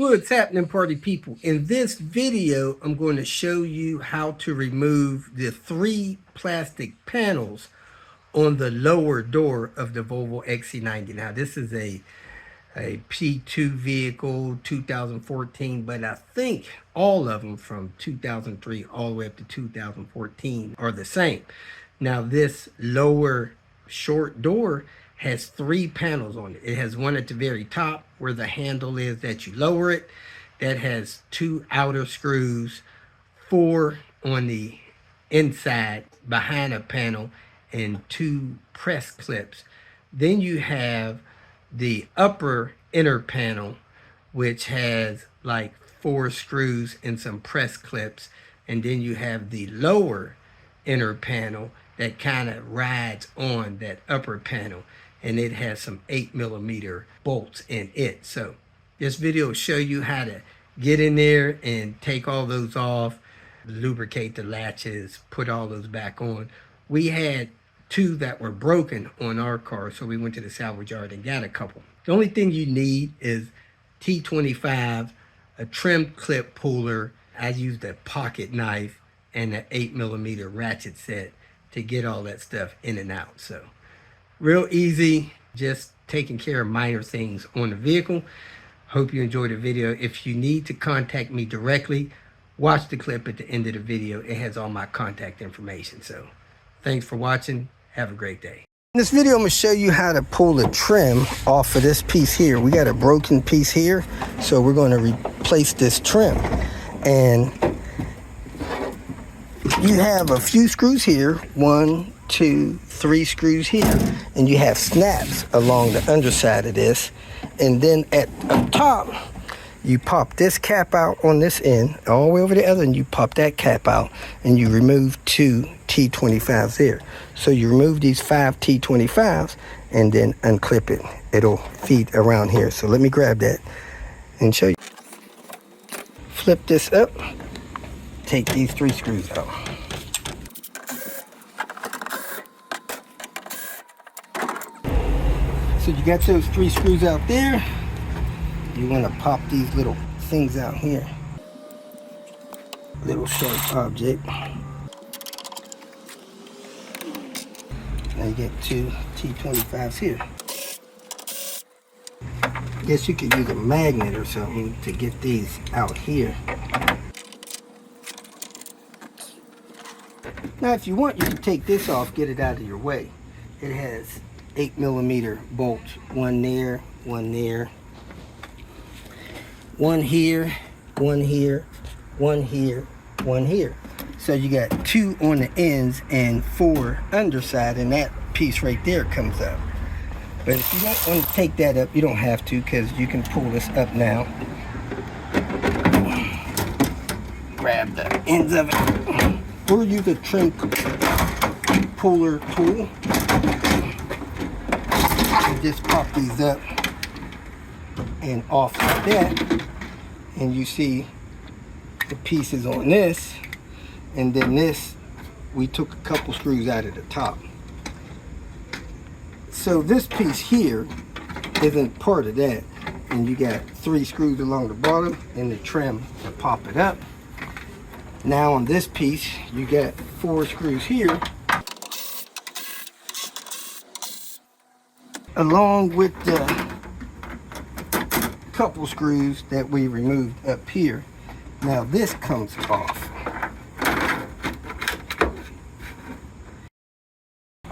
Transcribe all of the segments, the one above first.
What's happening, party people? In this video, I'm going to show you how to remove the 3 plastic panels on the lower door of the Volvo XC90. Now, this is a P2 vehicle, 2014, but I think all of them from 2003 all the way up to 2014 are the same. Now, this lower short door has 3 panels on it. It has one at the very top where the handle is that you lower it. That has 2 outer screws, 4 on the inside behind a panel, and 2 press clips. Then you have the upper inner panel, which has like 4 screws and some press clips. And then you have the lower inner panel that kind of rides on that upper panel, and it has some 8mm bolts in it. So this video will show you how to get in there and take all those off, lubricate the latches, put all those back on. We had 2 that were broken on our car, so we went to the salvage yard and got a couple. The only thing you need is T25, a trim clip puller. I used a pocket knife and an 8mm ratchet set to get all that stuff in and out. So real easy, just taking care of minor things on the vehicle. Hope you enjoyed the video. If you need to contact me directly, watch the clip at the end of the video. It has all my contact information. So thanks for watching. Have a great day. In this video, I'm going to show you how to pull the trim off of this piece here. We got a broken piece here, so we're going to replace this trim. And you have a few screws here, 1, 2, 3 screws here, and you have snaps along the underside of this. And then up top, you pop this cap out on this end, all the way over the other, and you pop that cap out, and you remove 2 T25s there. So you remove these 5 T25s and then unclip it. It'll feed around here. So let me grab that and show you. Flip this up, take these 3 screws out. So you got those 3 screws out there. You want to pop these little things out here. Little sharp object. Now you get 2 T25s here. I guess you could use a magnet or something to get these out here. Now if you want, you can take this off, get it out of your way. It has 8mm bolts, 1 there, 1 there, 1 here, 1 here, 1 here, 1 here. So you got 2 on the ends and 4 underside, and that piece right there comes up. But if you don't want to take that up, you don't have to, because you can pull this up now. Grab the ends of it, or use a trim puller tool. And just pop these up and off like that, and you see the pieces on this. And then this, we took a couple screws out of the top. So this piece here isn't part of that, and you got 3 screws along the bottom and the trim to pop it up. Now on this piece, you got 4 screws here, along with the couple screws that we removed up here. Now this comes off.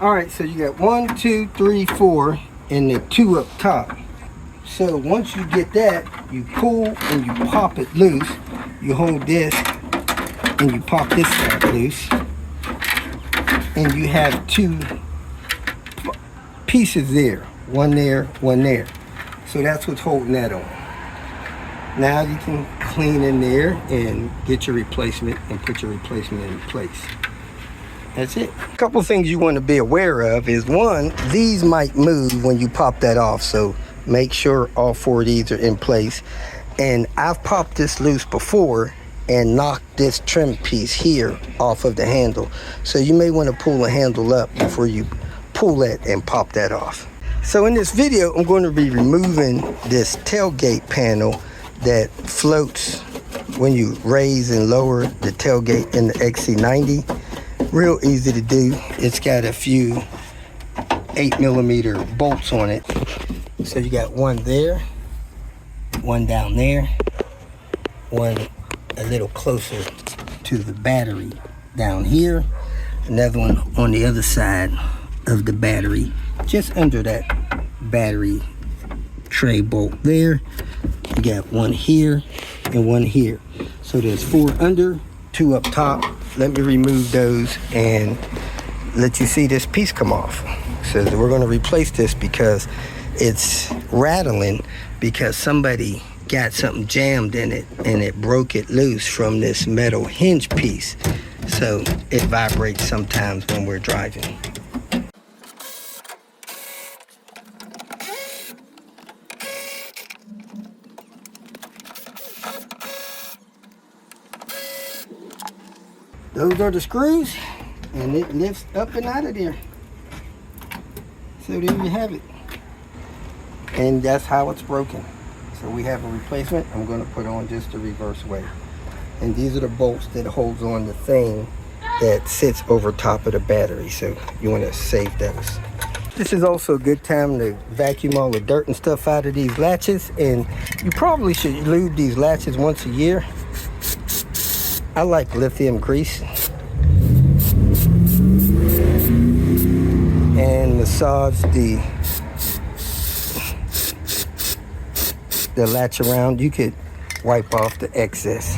Alright, so you got 1, 2, 3, 4, and the 2 up top. So once you get that, you pull and you pop it loose. You hold this and you pop this side loose. And you have 2 pieces there. 1 there, 1 there. So that's what's holding that on. Now you can clean in there and get your replacement and put your replacement in place. That's it. A couple things you want to be aware of is, 1, these might move when you pop that off, so make sure all 4 of these are in place. And I've popped this loose before and knocked this trim piece here off of the handle, so you may want to pull the handle up before you pull it and pop that off. So in this video, I'm going to be removing this tailgate panel that floats when you raise and lower the tailgate in the XC90. Real easy to do. It's got a few 8mm bolts on it. So you got one there, one down there, one a little closer to the battery down here, another one on the other side of the battery, just under that battery tray bolt there. You got one here and one here. So there's 4 under, 2 up top. Let me remove those and let you see this piece come off. So we're going to replace this because it's rattling because somebody got something jammed in it and it broke it loose from this metal hinge piece. So it vibrates sometimes when we're driving. Those are the screws, and it lifts up and out of there. So there you have it. And that's how it's broken. So we have a replacement. I'm going to put on just the reverse way. And these are the bolts that holds on the thing that sits over top of the battery. So you want to save those. This is also a good time to vacuum all the dirt and stuff out of these latches. And you probably should lube these latches once a year. I like lithium grease. And massage the latch around. You could wipe off the excess.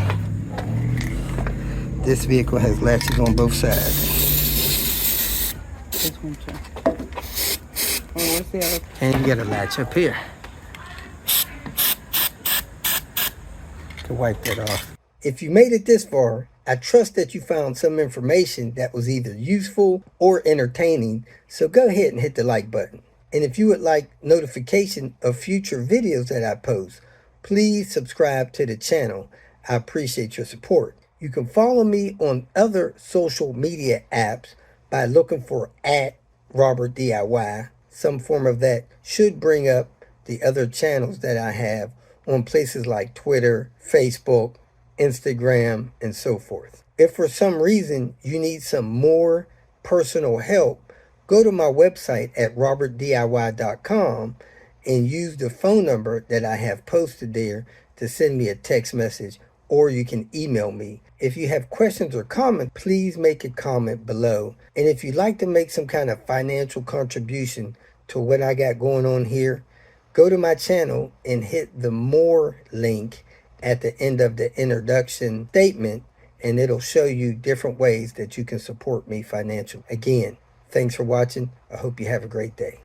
This vehicle has latches on both sides. This one too. Oh, what's the other? And you got a latch up here to wipe that off. If you made it this far, I trust that you found some information that was either useful or entertaining, so go ahead and hit the like button. And if you would like notification of future videos that I post, please subscribe to the channel. I appreciate your support. You can follow me on other social media apps by looking for @RobertDIY. Some form of that should bring up the other channels that I have on places like Twitter, Facebook, Instagram, and so forth. If for some reason you need some more personal help, go to my website at robertdiy.com and use the phone number that I have posted there to send me a text message, or you can email me. If you have questions or comments, please make a comment below. And if you'd like to make some kind of financial contribution to what I got going on here, go to my channel and hit the more link at the end of the introduction statement, and it'll show you different ways that you can support me financially. Again, thanks for watching. I hope you have a great day.